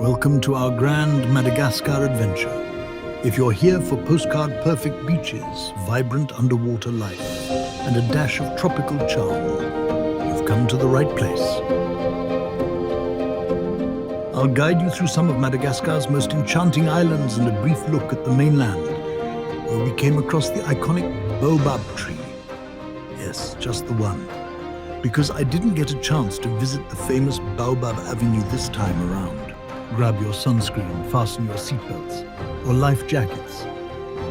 Welcome to our grand Madagascar adventure. If you're here for postcard-perfect beaches, vibrant underwater life, and a dash of tropical charm, you've come to the right place. I'll guide you through some of Madagascar's most enchanting islands and a brief look at the mainland, where we came across the iconic Baobab tree. Yes, just the one. Because I didn't get a chance to visit the famous Baobab Avenue this time around. Grab your sunscreen, fasten your seatbelts, or life jackets.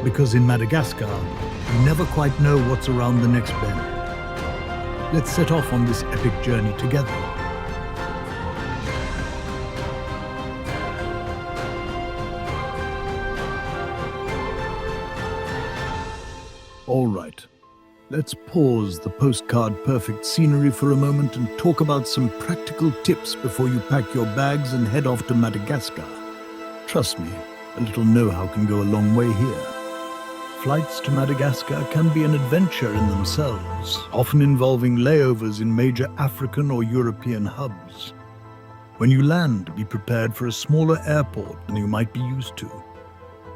Because in Madagascar, you never quite know what's around the next bend. Let's set off on this epic journey together. All right, let's pause the postcard-perfect scenery for a moment and talk about some practical tips before you pack your bags and head off to Madagascar. Trust me, a little know-how can go a long way here. Flights to Madagascar can be an adventure in themselves, often involving layovers in major African or European hubs. When you land, be prepared for a smaller airport than you might be used to.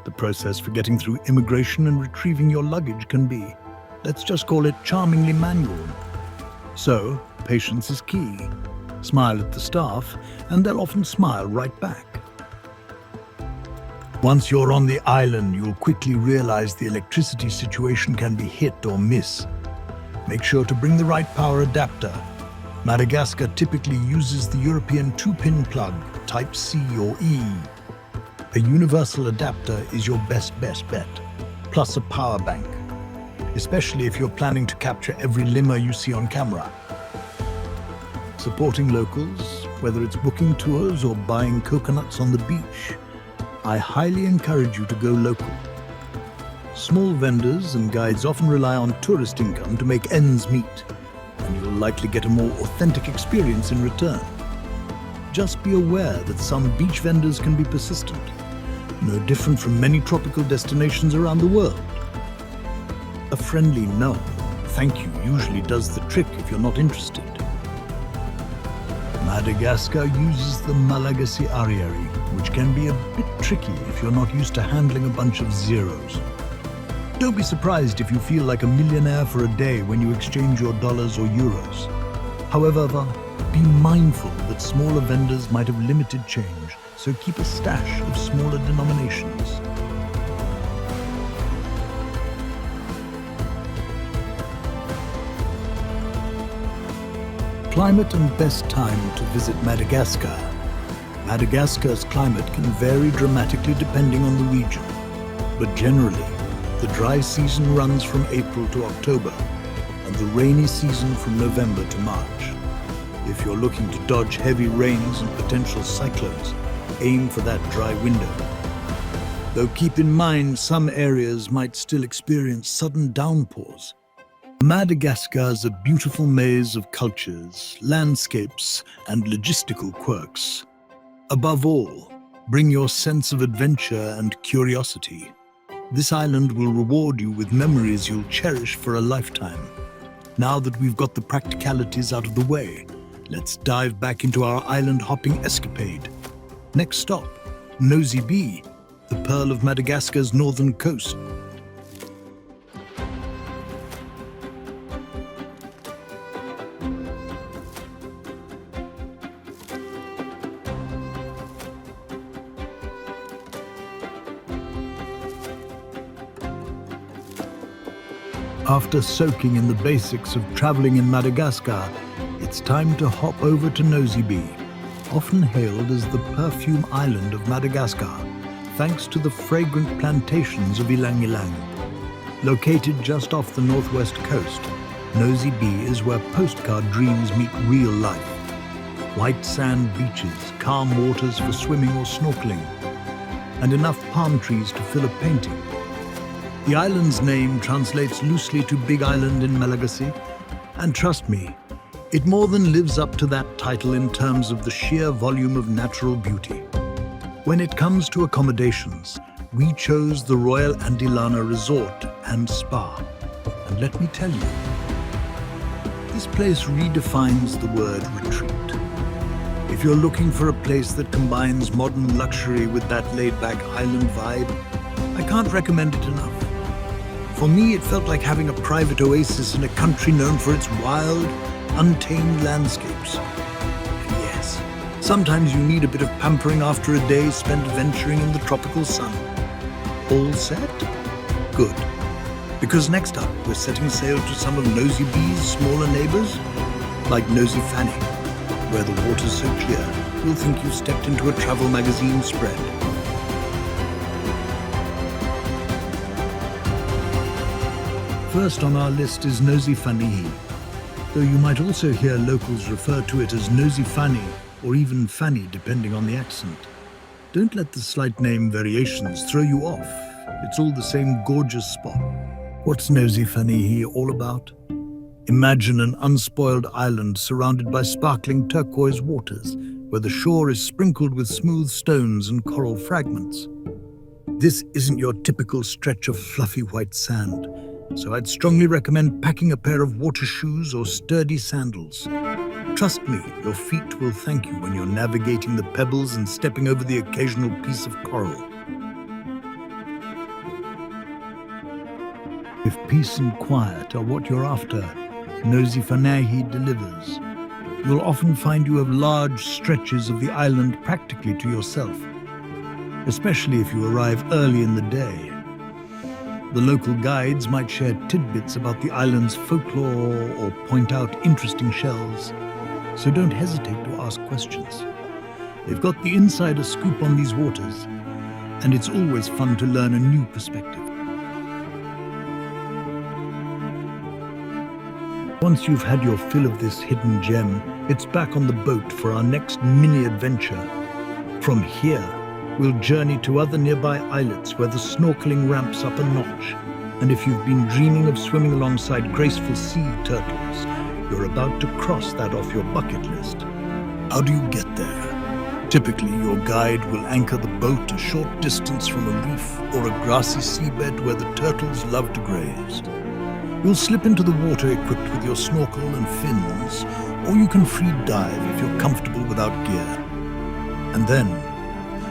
The process for getting through immigration and retrieving your luggage can be, let's just call it, charmingly manual. So, patience is key. Smile at the staff, and they'll often smile right back. Once you're on the island, you'll quickly realize the electricity situation can be hit or miss. Make sure to bring the right power adapter. Madagascar typically uses the European 2-pin plug, Type C or E. A universal adapter is your best bet, plus a power bank, especially if you're planning to capture every lemur you see on camera. Supporting locals, whether it's booking tours or buying coconuts on the beach, I highly encourage you to go local. Small vendors and guides often rely on tourist income to make ends meet, and you'll likely get a more authentic experience in return. Just be aware that some beach vendors can be persistent, no different from many tropical destinations around the world. A friendly no, thank you usually does the trick if you're not interested. Madagascar uses the Malagasy Ariary, which can be a bit tricky if you're not used to handling a bunch of zeros. Don't be surprised if you feel like a millionaire for a day when you exchange your dollars or euros. However, be mindful that smaller vendors might have limited change, so keep a stash of smaller denominations. Climate and best time to visit Madagascar. Madagascar's climate can vary dramatically depending on the region, but generally, the dry season runs from April to October, and the rainy season from November to March. If you're looking to dodge heavy rains and potential cyclones, aim for that dry window. Though keep in mind some areas might still experience sudden downpours. Madagascar is a beautiful maze of cultures, landscapes, and logistical quirks. Above all, bring your sense of adventure and curiosity. This island will reward you with memories you'll cherish for a lifetime. Now that we've got the practicalities out of the way, let's dive back into our island-hopping escapade. Next stop, Nosy Be, the pearl of Madagascar's northern coast. After soaking in the basics of traveling in Madagascar, it's time to hop over to Nosy Be, often hailed as the perfume island of Madagascar, thanks to the fragrant plantations of Ylang Ylang. Located just off the northwest coast, Nosy Be is where postcard dreams meet real life. White sand beaches, calm waters for swimming or snorkeling, and enough palm trees to fill a painting. The island's name translates loosely to Big Island in Malagasy, and trust me, it more than lives up to that title in terms of the sheer volume of natural beauty. When it comes to accommodations, we chose the Royal Andilana Resort and Spa. And let me tell you, this place redefines the word retreat. If you're looking for a place that combines modern luxury with that laid-back island vibe, I can't recommend it enough. For me, it felt like having a private oasis in a country known for its wild, untamed landscapes. And yes, sometimes you need a bit of pampering after a day spent venturing in the tropical sun. All set? Good. Because next up, we're setting sail to some of Nosy Be's smaller neighbors, like Nosy Fanihy, where the water's so clear, you'll think you've stepped into a travel magazine spread. First on our list is Nosy Fanihy, though you might also hear locals refer to it as Nosy Fanihy or even Fanny, depending on the accent. Don't let the slight name variations throw you off. It's all the same gorgeous spot. What's Nosy Fanihy all about? Imagine an unspoiled island surrounded by sparkling turquoise waters, where the shore is sprinkled with smooth stones and coral fragments. This isn't your typical stretch of fluffy white sand, so I'd strongly recommend packing a pair of water shoes or sturdy sandals. Trust me, your feet will thank you when you're navigating the pebbles and stepping over the occasional piece of coral. If peace and quiet are what you're after, Nosy Fanihy delivers. You'll often find you have large stretches of the island practically to yourself, especially if you arrive early in the day. The local guides might share tidbits about the island's folklore or point out interesting shells, so don't hesitate to ask questions. They've got the insider scoop on these waters, and it's always fun to learn a new perspective. Once you've had your fill of this hidden gem, it's back on the boat for our next mini-adventure. From here, we'll journey to other nearby islets where the snorkeling ramps up a notch. And if you've been dreaming of swimming alongside graceful sea turtles, you're about to cross that off your bucket list. How do you get there? Typically, your guide will anchor the boat a short distance from a reef or a grassy seabed where the turtles love to graze. You'll slip into the water equipped with your snorkel and fins, or you can free dive if you're comfortable without gear. And then,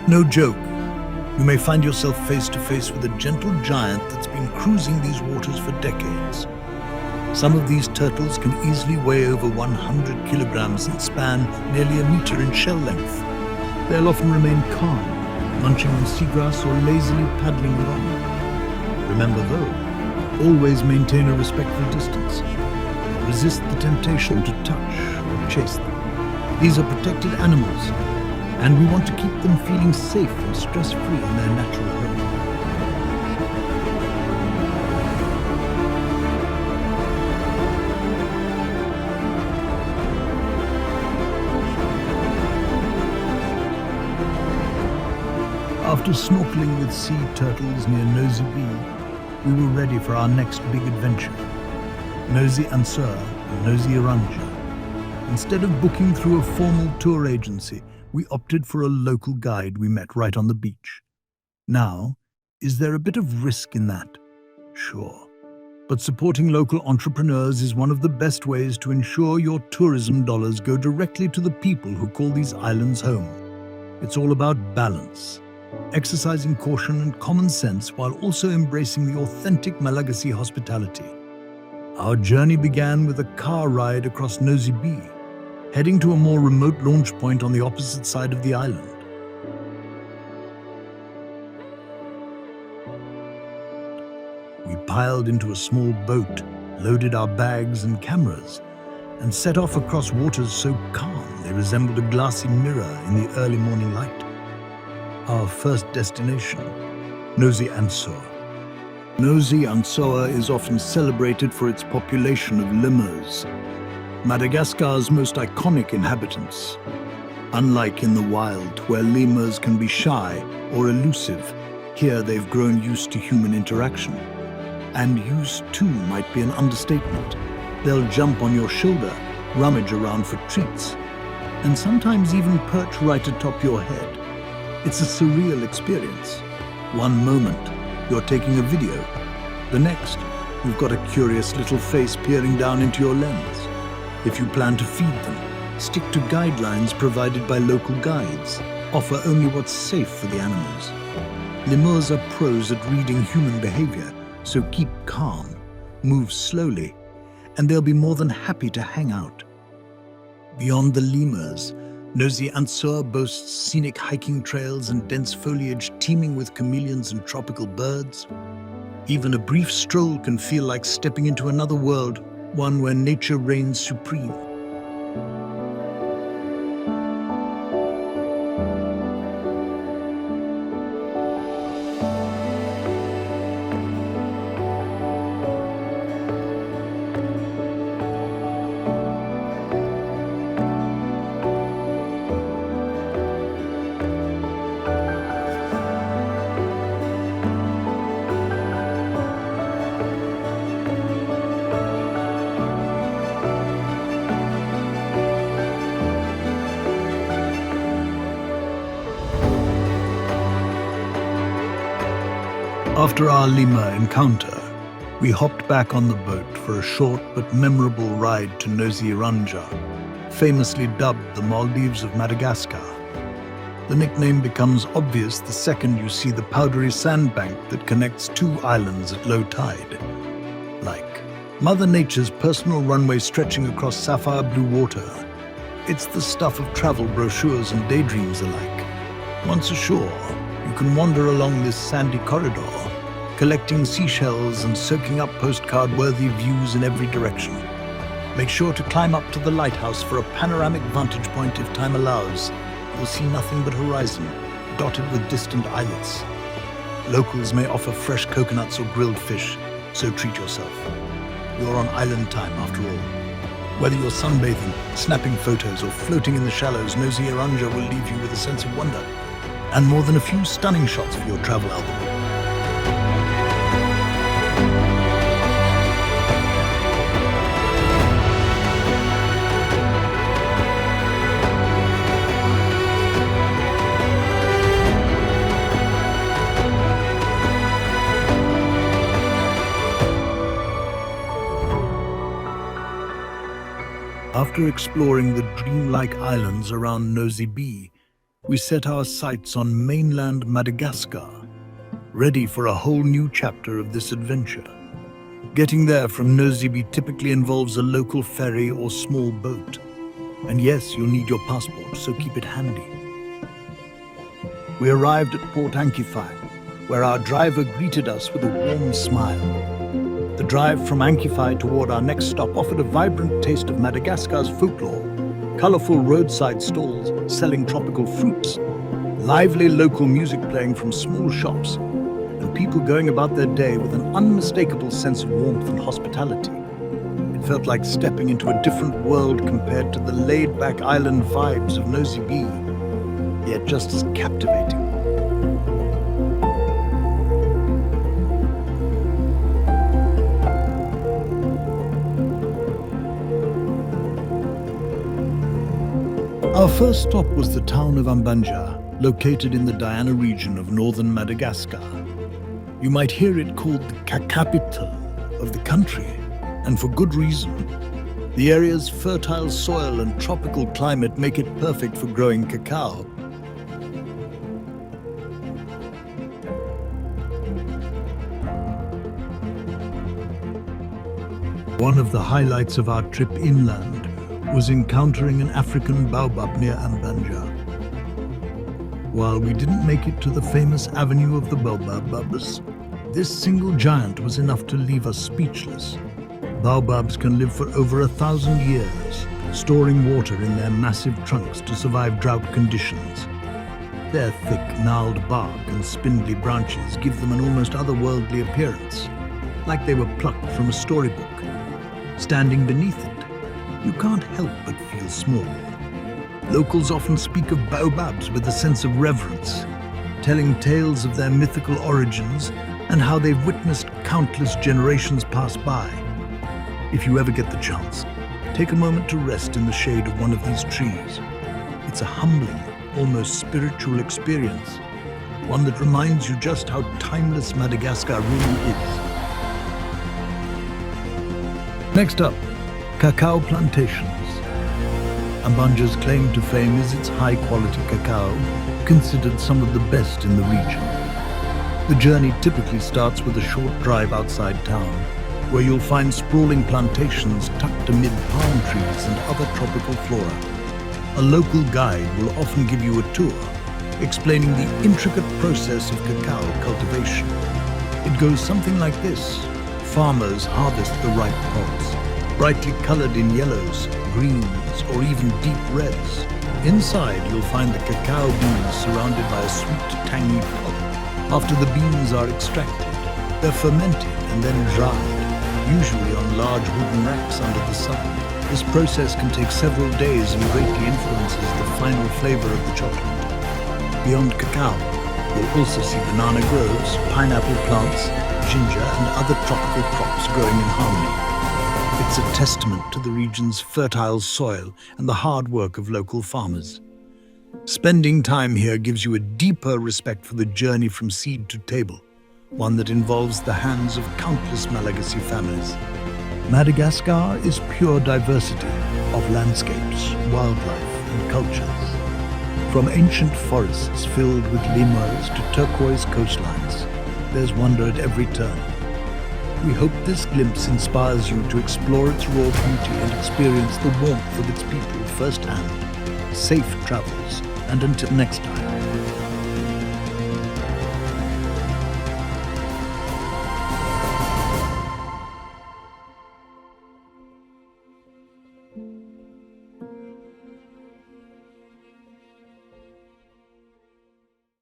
no joke, you may find yourself face to face with a gentle giant that's been cruising these waters for decades. Some of these turtles can easily weigh over 100 kilograms and span nearly a meter in shell length. They'll often remain calm, munching on seagrass or lazily paddling along. Remember though, always maintain a respectful distance. Resist the temptation to touch or chase them. These are protected animals, and we want to keep them feeling safe and stress-free in their natural home. After snorkeling with sea turtles near Nosy Be, we were ready for our next big adventure, Nosy Antsoha and Nosy Iranja. Instead of booking through a formal tour agency, we opted for a local guide we met right on the beach. Now, is there a bit of risk in that? Sure. But supporting local entrepreneurs is one of the best ways to ensure your tourism dollars go directly to the people who call these islands home. It's all about balance, exercising caution and common sense while also embracing the authentic Malagasy hospitality. Our journey began with a car ride across Nosy Be, heading to a more remote launch point on the opposite side of the island. We piled into a small boat, loaded our bags and cameras, and set off across waters so calm they resembled a glassy mirror in the early morning light. Our first destination, Nosy Antsoha. Nosy Antsoha is often celebrated for its population of lemurs, Madagascar's most iconic inhabitants. Unlike in the wild, where lemurs can be shy or elusive, here they've grown used to human interaction. And used to might be an understatement. They'll jump on your shoulder, rummage around for treats, and sometimes even perch right atop your head. It's a surreal experience. One moment, you're taking a video. The next, you've got a curious little face peering down into your lens. If you plan to feed them, stick to guidelines provided by local guides, offer only what's safe for the animals. Lemurs are pros at reading human behavior, so keep calm, move slowly, and they'll be more than happy to hang out. Beyond the lemurs, Nosy Antsoha boasts scenic hiking trails and dense foliage teeming with chameleons and tropical birds. Even a brief stroll can feel like stepping into another world, one where nature reigns supreme. After our lemur encounter, we hopped back on the boat for a short but memorable ride to Nosy Iranja, famously dubbed the Maldives of Madagascar. The nickname becomes obvious the second you see the powdery sandbank that connects two islands at low tide. Like Mother Nature's personal runway stretching across sapphire blue water, it's the stuff of travel brochures and daydreams alike. Once ashore, you can wander along this sandy corridor, collecting seashells and soaking up postcard-worthy views in every direction. Make sure to climb up to the lighthouse for a panoramic vantage point if time allows. You'll see nothing but horizon, dotted with distant islets. Locals may offer fresh coconuts or grilled fish, so treat yourself. You're on island time after all. Whether you're sunbathing, snapping photos, or floating in the shallows, Nosy Iranja will leave you with a sense of wonder, and more than a few stunning shots for your travel album. After exploring the dreamlike islands around Nosy Be, we set our sights on mainland Madagascar, ready for a whole new chapter of this adventure. Getting there from Nosy Be typically involves a local ferry or small boat. And yes, you'll need your passport, so keep it handy. We arrived at Port Ankify, where our driver greeted us with a warm smile. The drive from Ankify toward our next stop offered a vibrant taste of Madagascar's folklore, colorful roadside stalls selling tropical fruits, lively local music playing from small shops, and people going about their day with an unmistakable sense of warmth and hospitality. It felt like stepping into a different world compared to the laid-back island vibes of Nosy Be, yet just as captivating. Our first stop was the town of Ambanja, located in the Diana region of northern Madagascar. You might hear it called the capital of the country, and for good reason. The area's fertile soil and tropical climate make it perfect for growing cacao. One of the highlights of our trip inland was encountering an African baobab near Ambanja. While we didn't make it to the famous Avenue of the Baobabs, this single giant was enough to leave us speechless. Baobabs can live for over 1,000 years, storing water in their massive trunks to survive drought conditions. Their thick, gnarled bark and spindly branches give them an almost otherworldly appearance, like they were plucked from a storybook. Standing beneath it, you can't help but feel small. Locals often speak of baobabs with a sense of reverence, telling tales of their mythical origins and how they've witnessed countless generations pass by. If you ever get the chance, take a moment to rest in the shade of one of these trees. It's a humbling, almost spiritual experience, one that reminds you just how timeless Madagascar really is. Next up, cacao plantations. Ambanja's claim to fame is its high-quality cacao, considered some of the best in the region. The journey typically starts with a short drive outside town, where you'll find sprawling plantations tucked amid palm trees and other tropical flora. A local guide will often give you a tour, explaining the intricate process of cacao cultivation. It goes something like this. Farmers harvest the ripe pods, brightly colored in yellows, greens, or even deep reds. Inside, you'll find the cacao beans surrounded by a sweet, tangy pulp. After the beans are extracted, they're fermented and then dried, usually on large wooden racks under the sun. This process can take several days and greatly influences the final flavor of the chocolate. Beyond cacao, you'll also see banana groves, pineapple plants, ginger and other tropical crops growing in harmony. It's a testament to the region's fertile soil and the hard work of local farmers. Spending time here gives you a deeper respect for the journey from seed to table, one that involves the hands of countless Malagasy families. Madagascar is pure diversity of landscapes, wildlife and cultures. From ancient forests filled with lemurs to turquoise coastlines, there's wonder at every turn. We hope this glimpse inspires you to explore its raw beauty and experience the warmth of its people firsthand. Safe travels, and until next time.